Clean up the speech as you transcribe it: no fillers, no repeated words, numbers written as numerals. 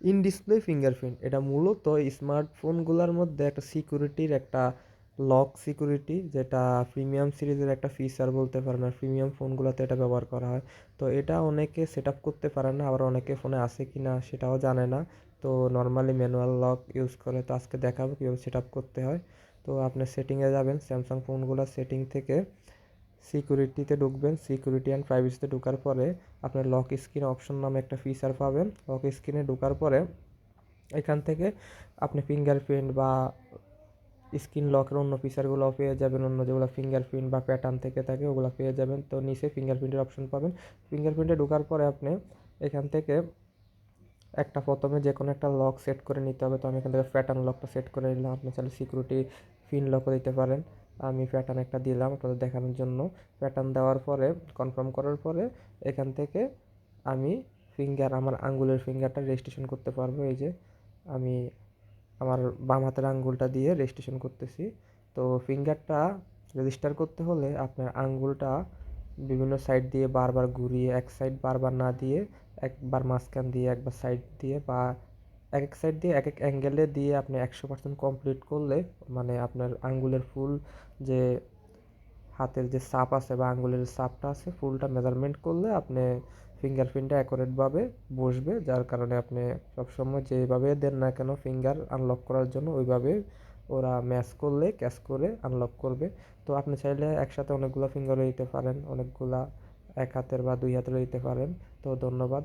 In display fingerprint এটা মূলত স্মার্টফোনগুলোর মধ্যে একটা সিকিউরিটির একটা লক সিকিউরিটি, যেটা প্রিমিয়াম সিরিজের একটা ফিচার বলতে পারেন, আর প্রিমিয়াম ফোনগুলোতে এটা ব্যবহার করা হয়। তো এটা অনেকে সেট আপ করতে পারে না, আবার অনেকে ফোনে আছে কি না সেটাও জানে না। তো নর্মালি ম্যানুয়াল লক ইউজ করে। তো আজকে দেখাবো কীভাবে সেট আপ করতে হয়। তো আপনি সেটিংয়ে যাবেন, স্যামসাং ফোনগুলোর সেটিং থেকে সিকিউরিটিতে ঢুকবেন। সিকিউরিটি অ্যান্ড প্রাইভেসিতে ঢোকার পরে আপনার লক স্ক্রিন অপশন নামে একটা ফিচার পাবেন। লক স্ক্রিনে ঢোকার পরে এখান থেকে আপনি ফিঙ্গারপ্রিন্ট বা স্ক্রিন লকের অন্য ফিচারগুলোও পেয়ে যাবেন, অন্য যেগুলো ফিঙ্গারপ্রিন্ট বা প্যাটার্ন থেকে থাকে ওগুলো পেয়ে যাবেন। তো নিচে ফিঙ্গারপ্রিন্টের অপশন পাবেন। ফিঙ্গারপ্রিন্টে ঢোকার পরে আপনি এখান থেকে একটা প্রথমে যে কোনো একটা লক সেট করে নিতে হবে। তো আমি এখান থেকে প্যাটার্ন লকটা সেট করে নিলাম। আপনি চাইলে সিকিউরিটি পিন লকও দিতে পারেন। আমি প্যাটার্ন একটা দিলাম আপনাদের দেখানোর জন্য। প্যাটার্ন দেওয়ার পরে কনফার্ম করার পরে এখান থেকে আমি আমার আঙ্গুলের ফিঙ্গারটা রেজিস্ট্রেশন করতে পারবো। এই যে আমি আমার বাম হাতের আঙ্গুলটা দিয়ে রেজিস্ট্রেশন করতেছি। তো ফিঙ্গারটা রেজিস্টার করতে হলে আপনার আঙ্গুলটা বিভিন্ন সাইড দিয়ে বারবার ঘুরিয়ে, এক সাইড বারবার না দিয়ে একবার মাঝখান দিয়ে, একবার সাইড দিয়ে, বা এক এক সাইড দিয়ে এক এক অ্যাঙ্গেলে দিয়ে আপনি 100% কমপ্লিট করলে, মানে আপনার আঙ্গুলের ফুল যে হাতের যে ছাপ আছে বা আঙ্গুলের ছাপটা আছে ফুলটা মেজারমেন্ট করলে আপনি ফিঙ্গারপ্রিন্টটা অ্যাকুরেটভাবে বসবে, যার কারণে আপনি সবসময় যেভাবে দেন না কেন ফিঙ্গার আনলক করার জন্য ওইভাবে ওরা ম্যাচ করলে ক্যাচ করে আনলক করবে। তো আপনি চাইলে একসাথে অনেকগুলো ফিঙ্গারও দিতে পারেন, অনেকগুলা এক হাতের বা দুই হাতেরও দিতে পারেন। তো ধন্যবাদ।